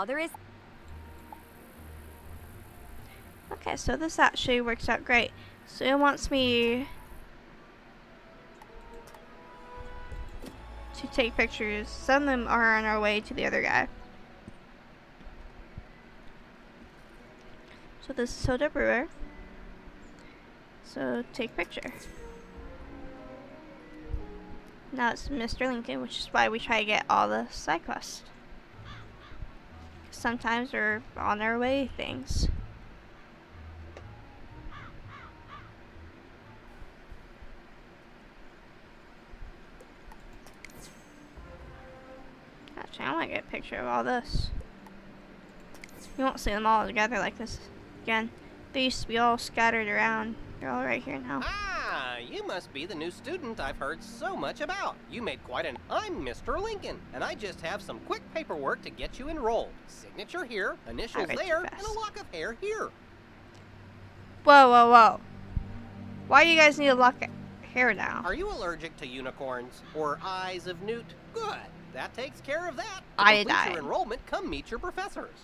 There is. Okay, so this actually works out great. So it wants me to take pictures. Some of them are on our way to the other guy. So this is Soda Brewer. So take picture. Now it's Mr. Lincoln, which is why we try to get all the side quests. Sometimes we're on our way things. Actually, I want to get a picture of all this. You won't see them all together like this again. They used to be all scattered around. They're all right here now. Ah, you must be the new student I've heard so much about. You made quite an... I'm Mr. Lincoln, and I just have some quick paperwork to get you enrolled. Signature here, initials there, and a lock of hair here. Whoa, whoa, whoa. Why do you guys need a lock of hair now? Are you allergic to unicorns or eyes of newt? Good. That takes care of that. I complete your enrollment, come meet your professors.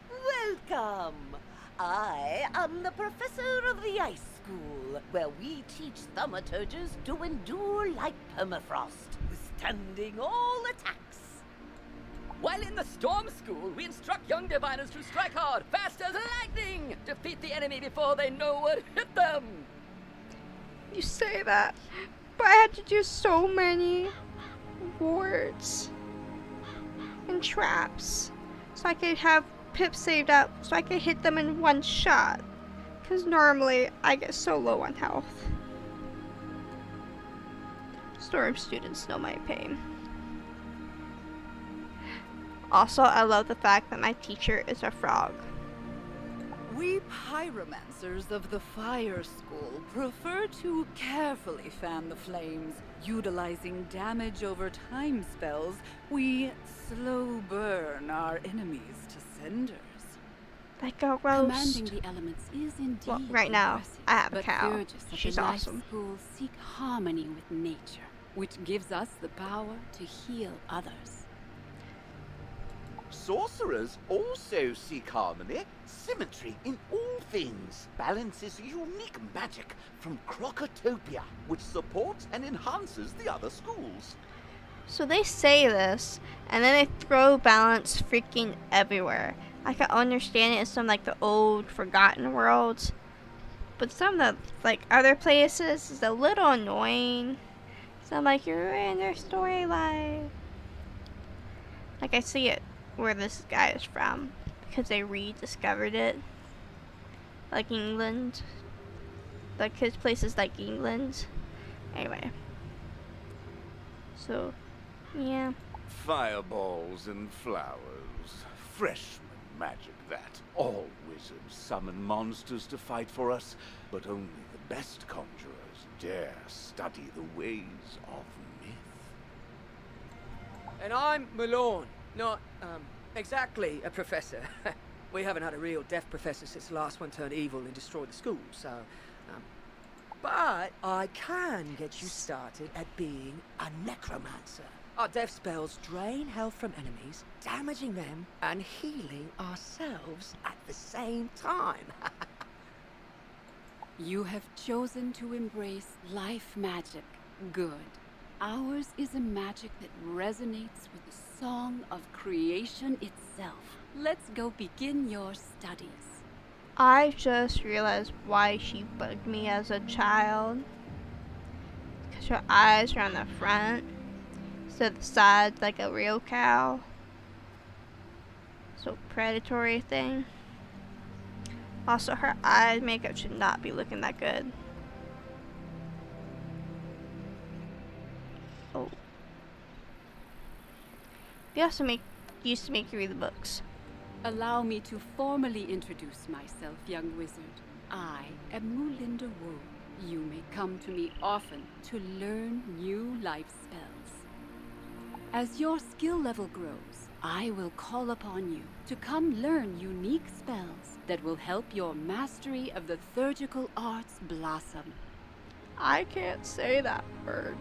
Welcome. I am the professor of the ice school, where we teach thaumaturges to endure like permafrost, withstanding all attacks. While in the storm school, we instruct young diviners to strike hard, fast as lightning, defeat the enemy before they know what hit them. You say that, but I had to do so many wards and traps so I could have Pip saved up so I could hit them in one shot, because normally I get so low on health. Storm students know my pain. Also, I love the fact that my teacher is a frog. We pyromancers of the fire school prefer to carefully fan the flames. Utilizing damage over time spells, we slow burn our enemies to cinders. Like a roast. Commanding the elements is indeed well, right now, I have a cow. She's awesome. Schools seek harmony with nature, which gives us the power to heal others. Sorcerers also seek harmony, symmetry in all things. Balance is unique magic from Crocotopia, which supports and enhances the other schools. So they say this, and then they throw balance freaking everywhere. I can understand it in some like the old forgotten worlds, but some of the like other places is a little annoying. So I'm like, you're in their storyline. Like I see it where this guy is from because they rediscovered it. Like England. Like his place is like England. Anyway. So, yeah. Fireballs and flowers. Freshman magic, that. All wizards summon monsters to fight for us, but only the best conjurers dare study the ways of myth. And I'm Malone, not, exactly a professor. We haven't had a real deaf professor since the last one turned evil and destroyed the school, so, but I can get you started at being a necromancer. Our death spells drain health from enemies, damaging them and healing ourselves at the same time. You have chosen to embrace life magic. Good. Ours is a magic that resonates with the song of creation itself. Let's go begin your studies. I just realized why she bugged me as a child. Because her eyes are on the front, so the side's like a real cow. So predatory thing. Also, her eye makeup should not be looking that good. Oh. They also used to make you read the books. Allow me to formally introduce myself, young wizard. I am Mulinda Wu. You may come to me often to learn new life spells. As your skill level grows, I will call upon you to come learn unique spells that will help your mastery of the theurgical arts blossom. I can't say that word.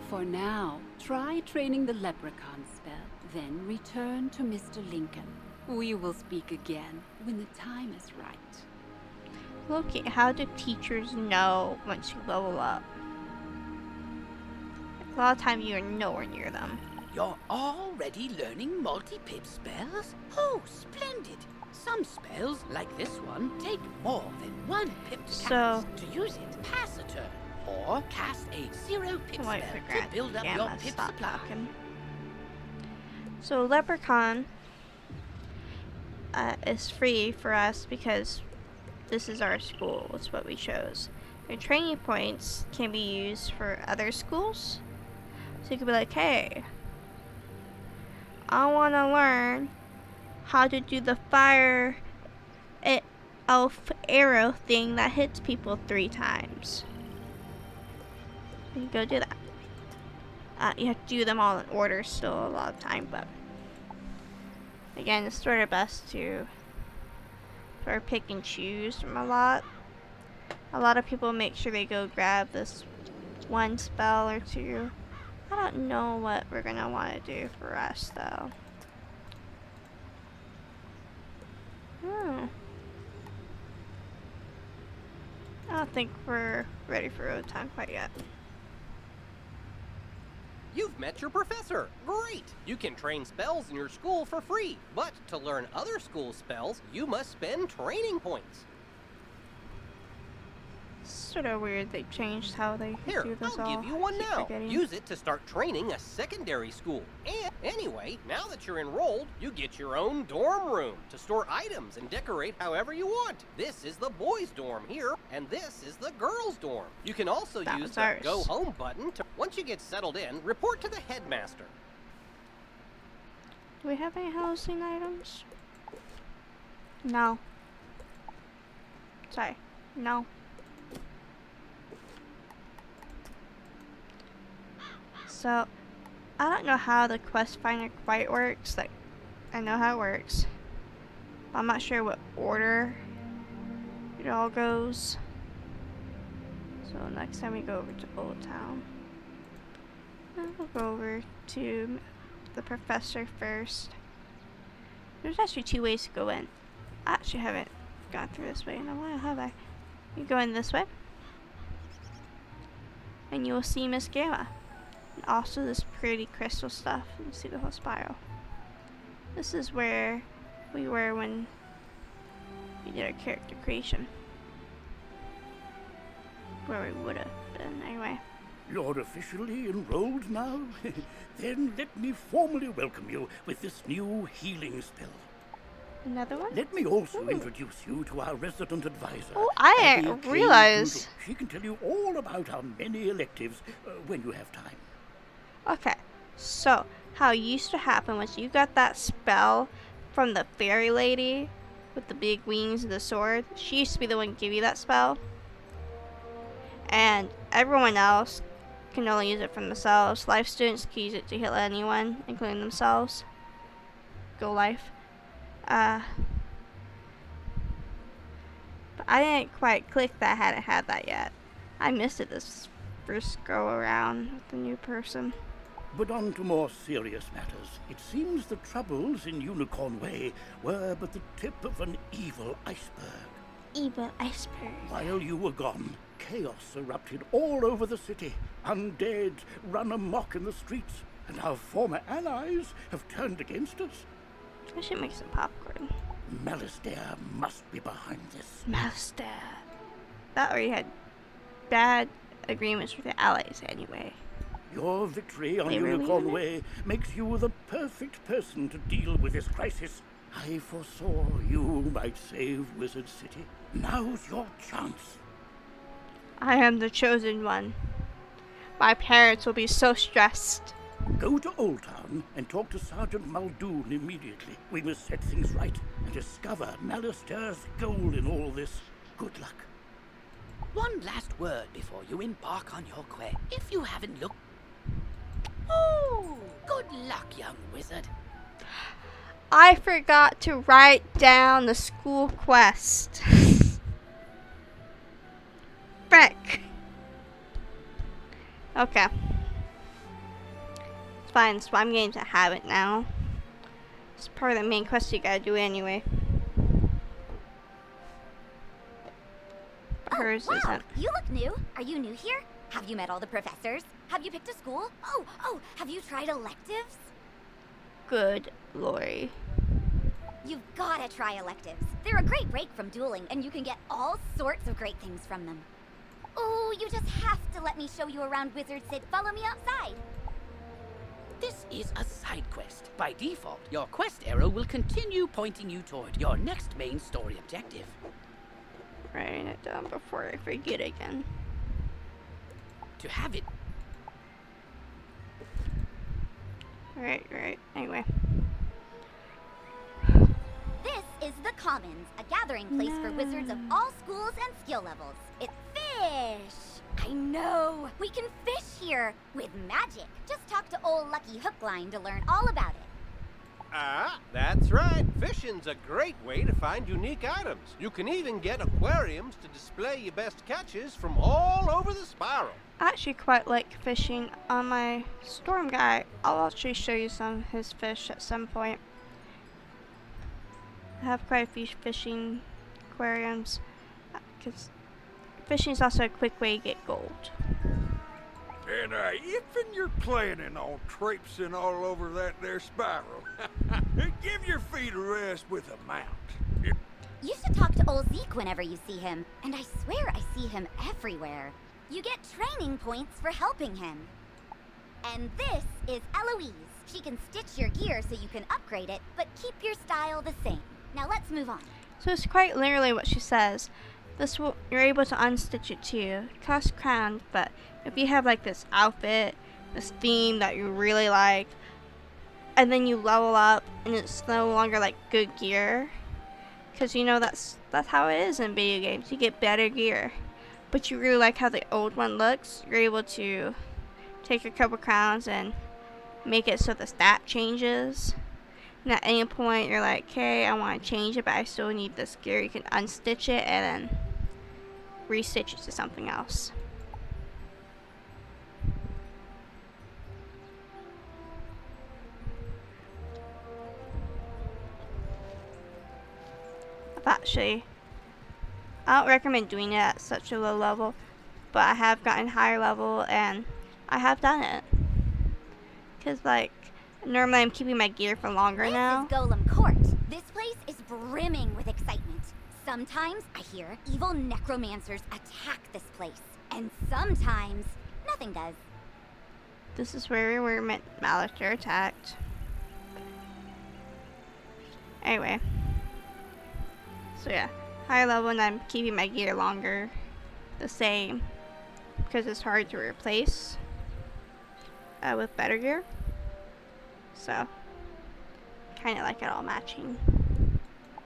For now, try training the leprechaun spell, then return to Mr. Lincoln. We will speak again when the time is right. Loki, how do teachers know once you level up? A lot of times you are nowhere near them. You're already learning multi-pip spells? Oh, splendid! Some spells, like this one, take more than 1 pip to cast. To use it, pass a turn. Or cast a 0 pip spell to build up your pip supply. So Leprechaun is free for us because this is our school. It's what we chose. Your training points can be used for other schools. So you could be like, hey, I want to learn how to do the fire elf arrow thing that hits people 3 times. You can go do that. You have to do them all in order still a lot of time, but again, it's sort of best to sort of pick and choose from a lot. A lot of people make sure they go grab this one spell or two. I don't know what we're gonna want to do for us though. I don't think we're ready for road time quite yet. You've met your professor. Great! You can train spells in your school for free, but to learn other school spells, you must spend training points. Sort of weird they changed how they do this all. I'll give you one now. Use it to start training a secondary school. And anyway, now that you're enrolled, you get your own dorm room to store items and decorate however you want. This is the boys' dorm here, and this is the girls' dorm. You can also use the Go Home button to, once you get settled in, report to the headmaster. Do we have any housing items? No. Sorry. No. So, I don't know how the quest finder quite works. Like, I know how it works. I'm not sure what order it all goes. So next time we go over to Old Town, we'll go over to the professor first. There's actually 2 ways to go in. I actually haven't gone through this way in a while, have I? You go in this way, and you will see Miss Gamma. And also this pretty crystal stuff. You can see the whole spiral. This is where we were when we did our character creation. Where we would have been, anyway. You're officially enrolled now? Then let me formally welcome you with this new healing spell. Another one? Let me also introduce you to our resident advisor. Oh, I didn't realize. She can tell you all about our many electives when you have time. Okay, so how it used to happen was you got that spell from the fairy lady with the big wings and the sword. She used to be the one to give you that spell. And everyone else can only use it for themselves. Life students can use it to heal anyone, including themselves. Go life. But I didn't quite click that I hadn't had that yet. I missed it this first go around with the new person. But on to more serious matters. It seems the troubles in Unicorn Way were but the tip of an evil iceberg. Evil iceberg. While you were gone, chaos erupted all over the city. Undead run amok in the streets, and our former allies have turned against us. I should make some popcorn. Malastare must be behind this. Malastare. That already had bad agreements with the allies anyway. Your victory on Unicorn Way makes you the perfect person to deal with this crisis. I foresaw you might save Wizard City. Now's your chance. I am the chosen one. My parents will be so stressed. Go to Old Town and talk to Sergeant Muldoon immediately. We must set things right and discover Malastare's goal in all this. Good luck. One last word before you embark on your quest. If you haven't looked... Oh, good luck, young wizard. I forgot to write down the school quest. Frick. Okay. It's fine, so I'm getting to have it now. It's part of the main quest you gotta do anyway. But hers wow, isn't. You look new. Are you new here? Have you met all the professors? Have you picked a school? Oh, have you tried electives? Good Lori. You've gotta try electives. They're a great break from dueling, and you can get all sorts of great things from them. Oh, you just have to let me show you around Wizard Sid. Follow me outside. This is a side quest. By default, your quest arrow will continue pointing you toward your next main story objective. Writing it down before I forget again. To have it... Right. Anyway. This is the Commons, a gathering place for wizards of all schools and skill levels. It's fish! I know! We can fish here! With magic! Just talk to old Lucky Hookline to learn all about it. Ah, that's right. Fishing's a great way to find unique items. You can even get aquariums to display your best catches from all over the spiral. I actually quite like fishing on my storm guy. I'll actually show you some of his fish at some point. I have quite a few fishing aquariums because fishing is also a quick way to get gold. And if you're planning on traipsing all over that there spiral, give your feet a rest with a mount. You should talk to old Zeke whenever you see him, and I swear I see him everywhere. You get training points for helping him. And this is Eloise. She can stitch your gear so you can upgrade it, but keep your style the same. Now let's move on. So it's quite literally what she says. This will, you're able to unstitch it too. It costs crowns, but if you have like this outfit, this theme that you really like, and then you level up and it's no longer like good gear, because you know that's how it is in video games. You get better gear, but you really like how the old one looks. You're able to take a couple crowns and make it so the stat changes. And at any point you're like, okay, I want to change it, but I still need this gear. You can unstitch it and then restitch it to something else. Actually, I don't recommend doing it at such a low level, but I have gotten higher level and I have done it. Cause like normally I'm keeping my gear for longer now. This is Golem Court. This place is brimming with excitement. Sometimes I hear evil necromancers attack this place, and sometimes nothing does. This is where we were Malachor attacked. Anyway. So yeah, higher level and I'm keeping my gear longer, the same, because it's hard to replace with better gear. So, kind of like it all matching.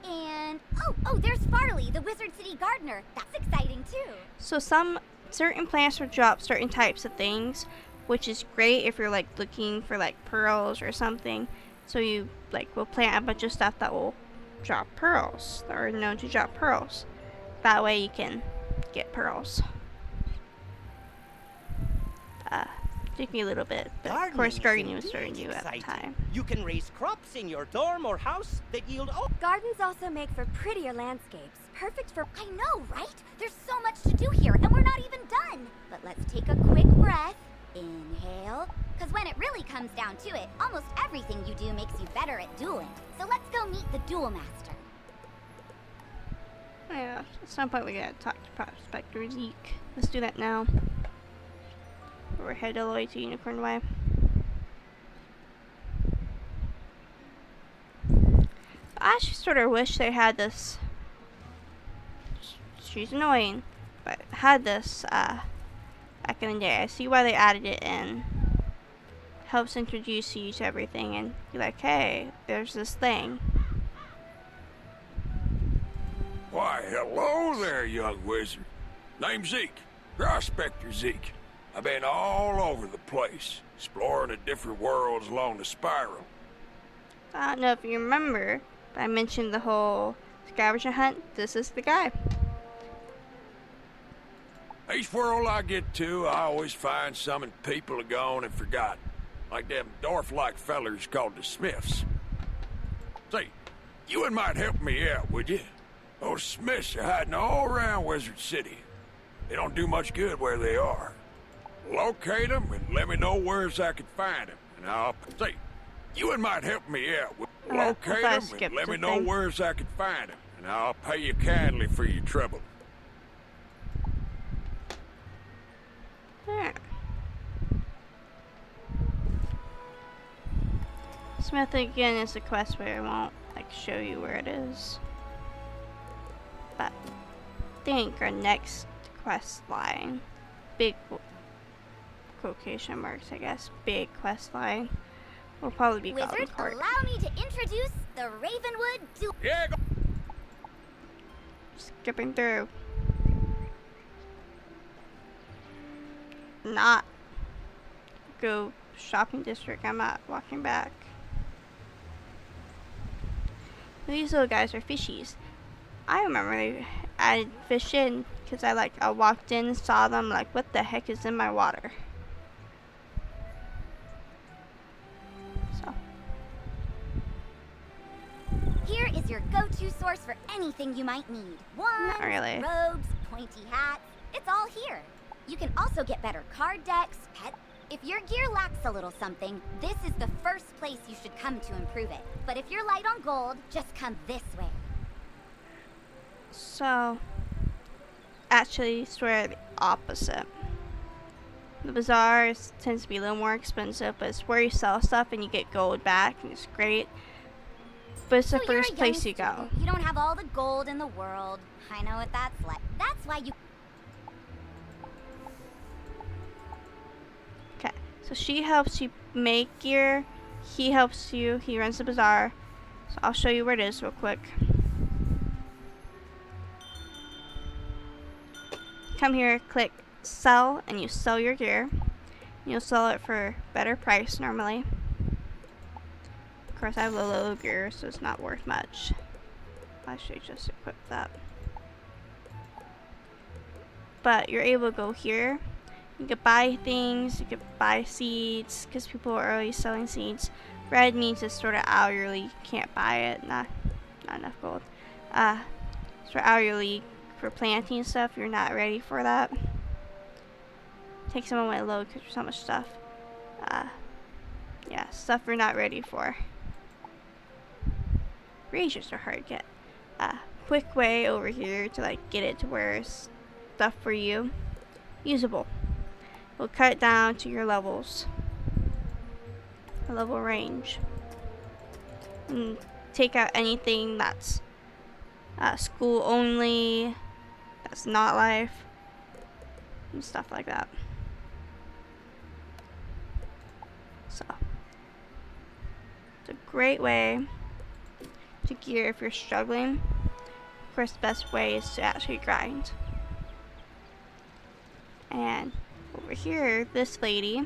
And oh, there's Farley, the Wizard City gardener. That's exciting too. So some certain plants will drop certain types of things, which is great if you're like looking for like pearls or something. So you like will plant a bunch of stuff that will drop pearls, that are known to drop pearls. That way you can get pearls. Took me a little bit, but of course gardening was starting new at the time. You can raise crops in your dorm or house that yield Gardens also make for prettier landscapes. Perfect for... I know, right? There's so much to do here, and we're not even done. But let's take a quick breath. Inhale. Because when it really comes down to it, almost everything you do makes you better at dueling. So let's go meet the Duel Master. Yeah, at some point we gotta talk to Prospector Zeke. Let's do that now. We're headed all the way to Unicorn Way. I actually sort of wish they had this. She's annoying, but had this back in the day. I see why they added it in. Helps introduce you to everything and be like, hey, there's this thing. Why, hello there, young wizard. Name's Zeke, Prospector Zeke. I've been all over the place, exploring the different worlds along the spiral. I don't know if you remember, but I mentioned the whole scavenger hunt. This is the guy. Each world I get to, I always find some people are gone and forgotten. Like them dwarf-like fellers called the Smiths. You might help me out, would you? Those Smiths are hiding all around Wizard City. They don't do much good where they are. Locate them and let me know where I can find them, and I'll say, you might help me out. Locate them and let me know where I can find them, and I'll pay you kindly for your trouble. There. Smith again is a quest where I won't like show you where it is, but I think our next quest line, big quotation marks, I guess, big quest line, will probably be Goblin Wizard, Court. allow me to introduce the Ravenwood Duel. Yeah. Skipping through. Not go shopping district. I'm not walking back. These little guys are fishies. I remember they added fish in because I walked in, saw them, like, what the heck is in my water? So. Here is your go-to source for anything you might need. Wands, Not really. robes, pointy hats. It's all here. You can also get better card decks, pet. If your gear lacks a little something, this is the first place you should come to improve it. But if you're light on gold, just come this way. So, actually, sort of the opposite. The bazaar tends to be a little more expensive, but it's where you sell stuff and you get gold back, and it's great. But it's the first place you go. You don't have all the gold in the world. I know what that's like. That's why you... Okay, so she helps you make gear. He helps you. He runs the bazaar. So I'll show you where it is real quick. Come here, click sell, and you sell your gear. You'll sell it for better price normally. Of course, I have low gear, so it's not worth much. I should just equip that. But you're able to go here. You could buy things. You could buy seeds because people are already selling seeds. Red means it's sort of hourly. You can't buy it. Not enough gold. Sort of hourly. For planting stuff, you're not ready for that. Takes a moment to load because there's so much stuff. Yeah, stuff you're not ready for. Razors are hard to get. Quick way over here to like get it to where it's stuff for you. Usable. We'll cut it down to your levels. A level range. And take out anything that's school only. That's not life, and stuff like that. So, it's a great way to gear if you're struggling. Of course, the best way is to actually grind. And over here, this lady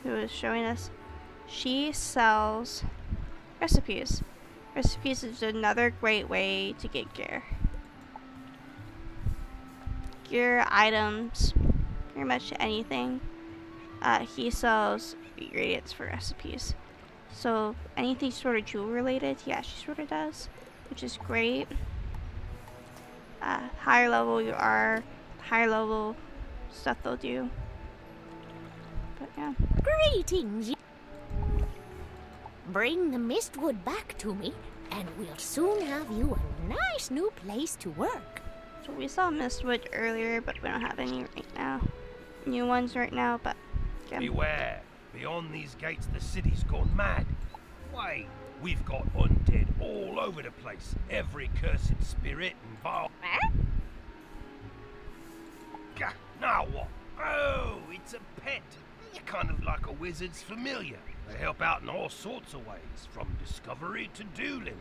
who is showing us, she sells recipes. Recipes is another great way to get gear. Gear, items, pretty much anything. He sells ingredients for recipes. So anything sort of jewel related, yeah, she sort of does, which is great. Higher level you are, higher level stuff they'll do. But yeah. Greetings. Bring the Mistwood back to me, and we'll soon have you a nice new place to work. So we saw Mistwood earlier, but we don't have any right now. New ones right now, but yeah. Beware. Beyond these gates, the city's gone mad. Wait, we've got undead all over the place. Every cursed spirit and vile... Gah, now what? Oh, it's a pet. You're kind of like a wizard's familiar. They help out in all sorts of ways, from discovery to dueling.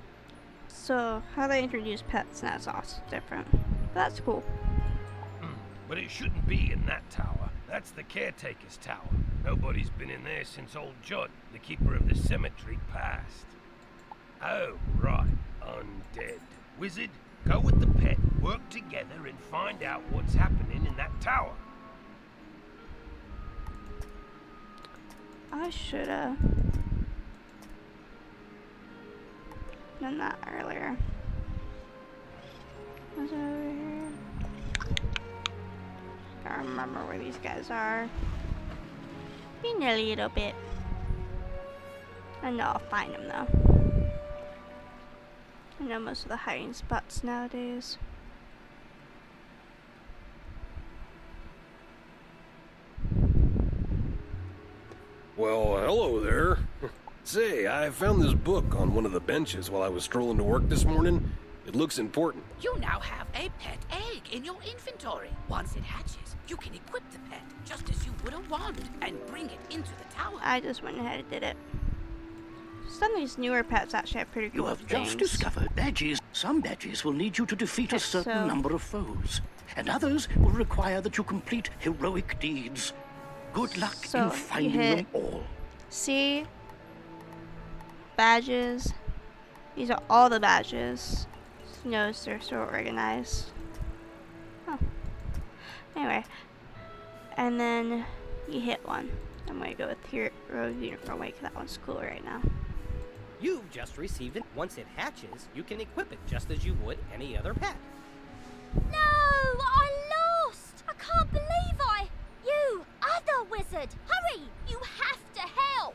So, how they introduce pets now is also different. That's cool. But it shouldn't be in that tower. That's the caretaker's tower. Nobody's been in there since old Judd, the keeper of the cemetery, passed. Oh, right. Undead. Wizard, go with the pet, work together, and find out what's happening in that tower. I shoulda. done that earlier. What's over here? Can't remember where these guys are. Been a little bit. I know I'll find them though. I know most of the hiding spots nowadays. Well, hello there. Say, I found this book on one of the benches while I was strolling to work this morning. It looks important. You now have a pet egg in your inventory. Once it hatches, you can equip the pet just as you would a wand and bring it into the tower. I just went ahead and did it. Some of these newer pets actually have pretty cool You have things. just discovered badges. Some badges will need you to defeat a certain number of foes, and others will require that you complete heroic deeds. Good luck in finding them all. See? Badges. These are all the badges. Notice they're so organized. Oh. Anyway. And then you hit one. I'm going to go with hero uniform way because that one's cool right now. You've just received it. Once it hatches, you can equip it just as you would any other pet. No! I lost! I can't believe You, other wizard! Hurry! You have to help!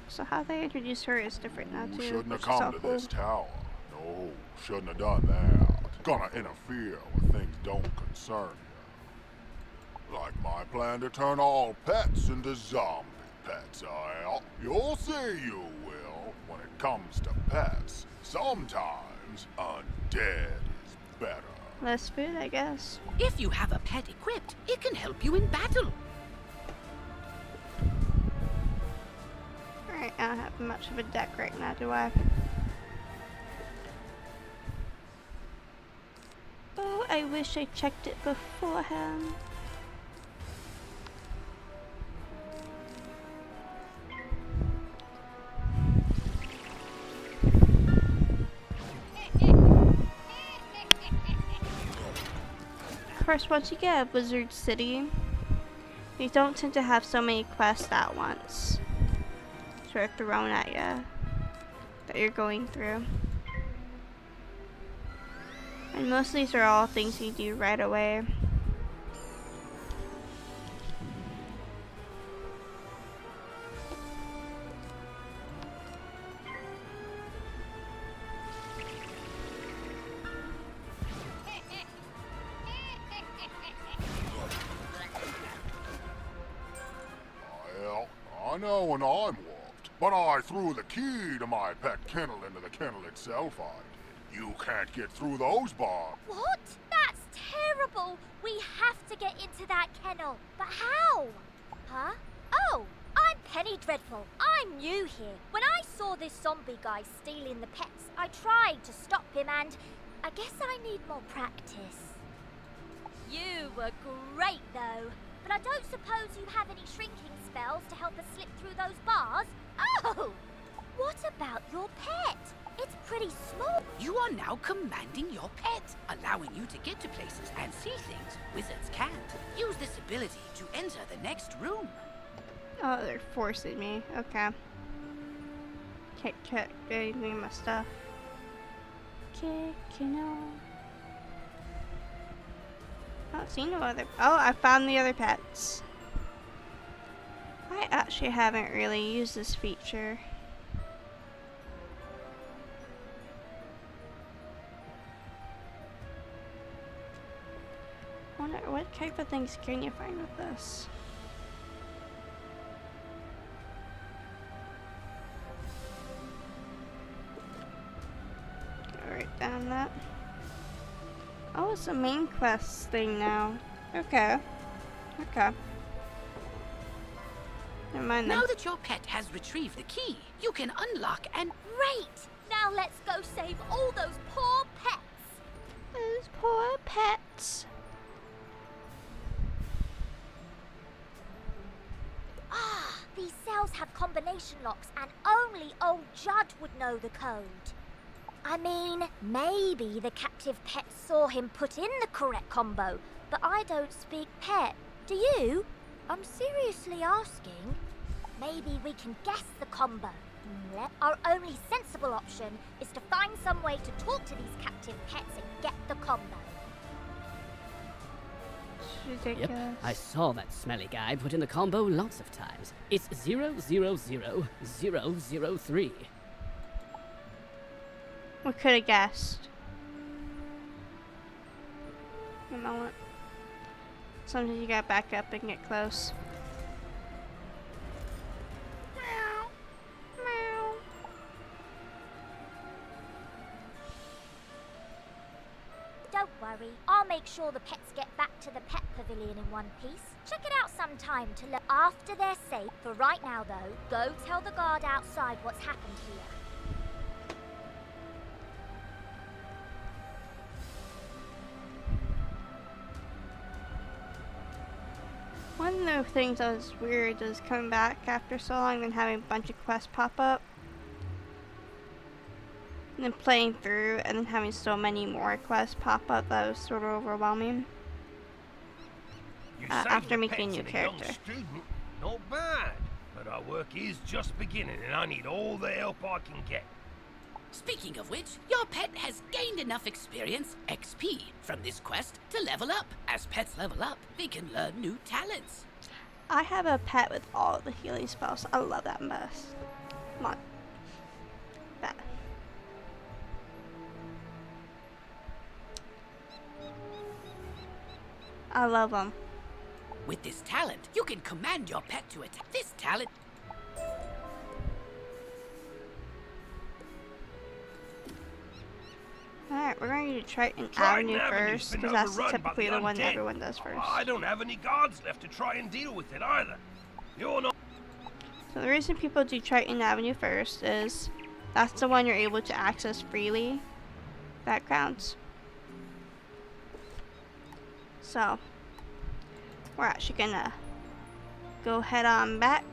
So how they introduce her is different now too. You shouldn't have which is come so to cool. this tower. No, shouldn't have done that. Gonna interfere with things don't concern you. Like my plan to turn all pets into zombie pets, you'll see you will. When it comes to pets, sometimes undead is better. Less food, I guess. If you have a pet equipped, it can help you in battle. Alright, I don't have much of a deck right now, do I? Oh, I wish I checked it beforehand. Of course, once you get a Wizard City, you don't tend to have so many quests at once. Sort of thrown at you that you're going through. And most of these are all things you do right away. Well, I know when I'm warped, but I threw the key to my pet kennel into the kennel itself, I did. You can't get through those bars. What? That's terrible! We have to get into that kennel. But how? Huh? Oh, I'm Penny Dreadful. I'm new here. When I saw this zombie guy stealing the pets, I tried to stop him and I guess I need more practice. You were great though. But I don't suppose you have any shrinking spells to help us slip through those bars? Oh! What about your pet? It's pretty small. You are now commanding your pet, allowing you to get to places and see things wizards can't. Use this ability to enter the next room. Oh, they're forcing me. Okay. Can't check anything in my stuff. Kicking on. I don't see no other. Oh, I found the other pets. I actually haven't really used this feature. I wonder what type of things can you find with this? Go right down that. Oh, it's a main quest thing now. Okay. Okay. Never mind then. Now that your pet has retrieved the key, you can unlock and... Great! Now let's go save all those poor pets. Those poor pets. Ah, these cells have combination locks and only old Judd would know the code. I mean, maybe the captive pet saw him put in the correct combo, but I don't speak pet. Do you? I'm seriously asking. Maybe we can guess the combo. Our only sensible option is to find some way to talk to these captive pets and get the combo. Ridiculous. Yep, I saw that smelly guy put in the combo lots of times. It's 000003. We could have guessed. A moment. Sometimes you gotta back up and get close. Meow. Meow. Don't worry, I'll make sure the pets get back to the pet pavilion in one piece. Check it out sometime to look after they're safe. For right now, though, go tell the guard outside what's happened here. One of the things that was weird was coming back after so long and having a bunch of quests pop up. And then playing through and then having so many more quests pop up that was sort of overwhelming. After making a new character. Student, not bad, but our work is just beginning and I need all the help I can get. Speaking of which, your pet has gained enough experience, XP, from this quest to level up. As pets level up, they can learn new talents. I have a pet with all the healing spells. I love that mess. Come on. That. I love them. With this talent, you can command your pet to attack. This talent... Alright, we're going to do Triton Avenue first, because that's typically the one that everyone does first. I don't have any guards left to try and deal with it either. You're not... So the reason people do Triton Avenue first is that's the one you're able to access freely. That counts. So, we're actually gonna go head on back.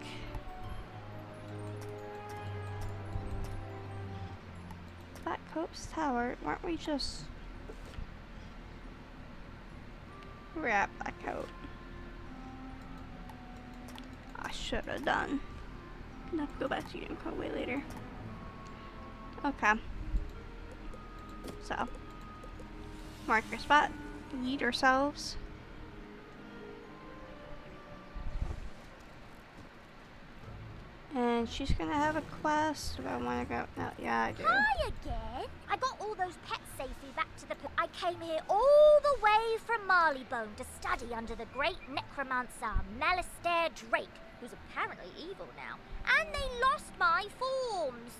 Black Cope's Tower, weren't we just... We're at Black Cope. I should have done. I'm gonna have to go back to Union Code way later. Okay. So, mark your spot. Lead ourselves. And she's gonna have a quest. Do I wanna go? No, yeah, I do. Hi again. I got all those pets safely back to the... I came here all the way from Marleybone to study under the great necromancer, Malistaire Drake, who's apparently evil now. And they lost my forms.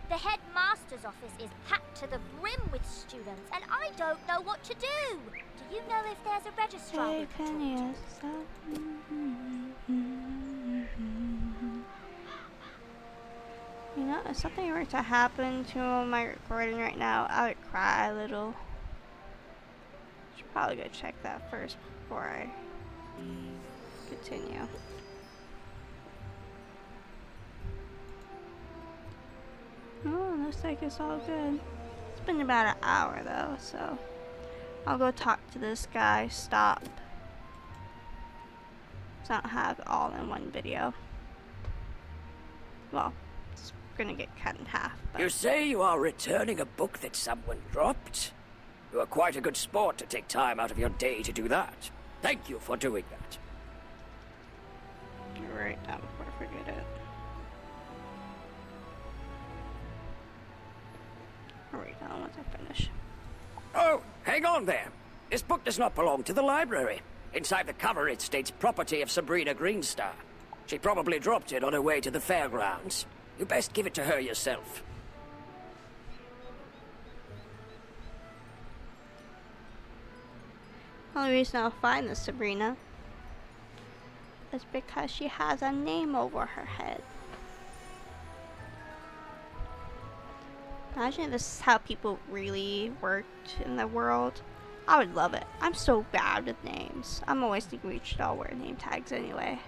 The headmaster's office is packed to the brim with students, and I don't know what to do. Do you know if there's a registrar we can talk to? You know, if something were to happen to my recording right now, I would cry a little. Should probably go check that first before I continue. Oh, looks like it's all good. It's been about an hour though, so I'll go talk to this guy, stop. So I don't have it all in one video. Well, it's gonna get cut in half. But. You say you are returning a book that someone dropped? You are quite a good sport to take time out of your day to do that. Thank you for doing that. Right now before I forget it. I'll write down once I finish. Oh, hang on there. This book does not belong to the library. Inside the cover it states property of Sabrina Greenstar. She probably dropped it on her way to the fairgrounds. You best give it to her yourself. The only reason I'll find this Sabrina is because she has a name over her head. Imagine if this is how people really worked in the world. I would love it. I'm so bad with names. I'm always thinking we should all wear name tags anyway.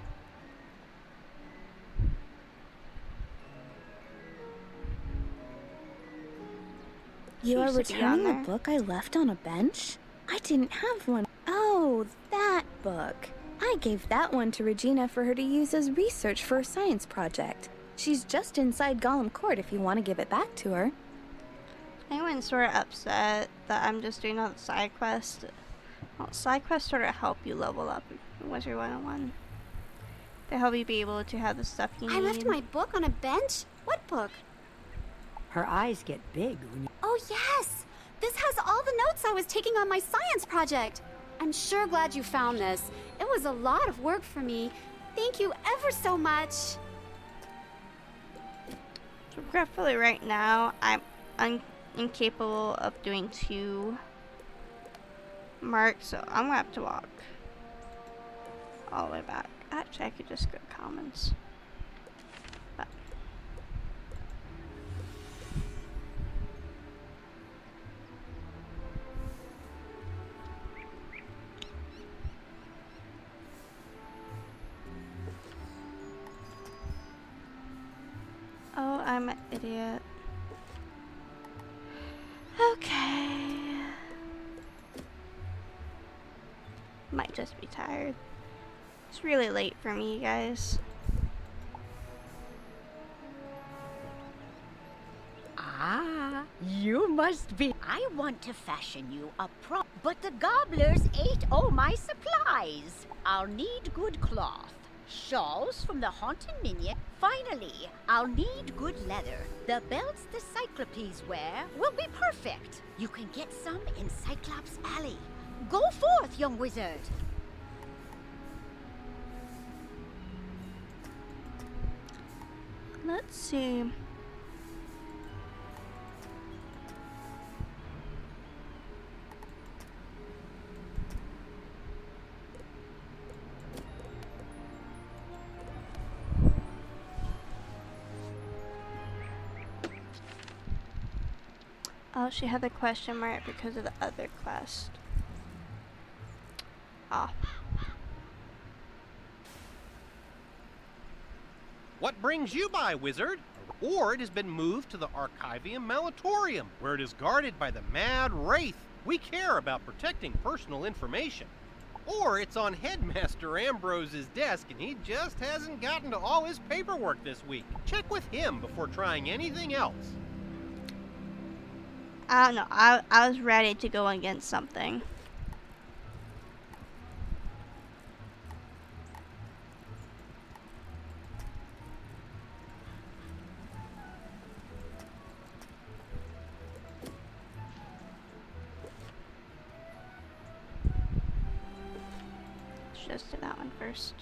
You are returning a book I left on a bench? I didn't have one. Oh, that book. I gave that one to Regina for her to use as research for a science project. She's just inside Gollum Court if you want to give it back to her. Anyone's sort of upset that I'm just doing all the side quests. Well, side quests sort of help you level up in Wizard101. They help you be able to have the stuff you need. I left my book on a bench? What book? Her eyes get big when you... Oh, yes! This has all the notes I was taking on my science project. I'm sure glad you found this. It was a lot of work for me. Thank you ever so much. Regretfully, right now, I'm incapable of doing 2 marks, so I'm gonna have to walk all the way back. Actually, I could just go commons. But oh, I'm an idiot. Okay. Might just be tired. It's really late for me, guys. Ah, you must be. I want to fashion you a prop, but the gobblers ate all my supplies. I'll need good cloth, shawls from the haunted minion. Finally, I'll need good leather. The belts the Cyclopes wear will be perfect. You can get some in Cyclops Alley. Go forth, young wizard. Let's see. Oh, she had the question mark because of the other quest. Ah. What brings you by, wizard? Or it has been moved to the Archivium Malatorium, where it is guarded by the Mad Wraith. We care about protecting personal information. Or it's on Headmaster Ambrose's desk and he just hasn't gotten to all his paperwork this week. Check with him before trying anything else. I don't know. I was ready to go against something. Let's just do that one first.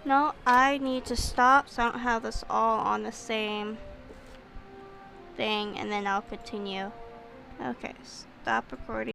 No, I need to stop so I don't have this all on the same thing, and then I'll continue. Okay, stop recording.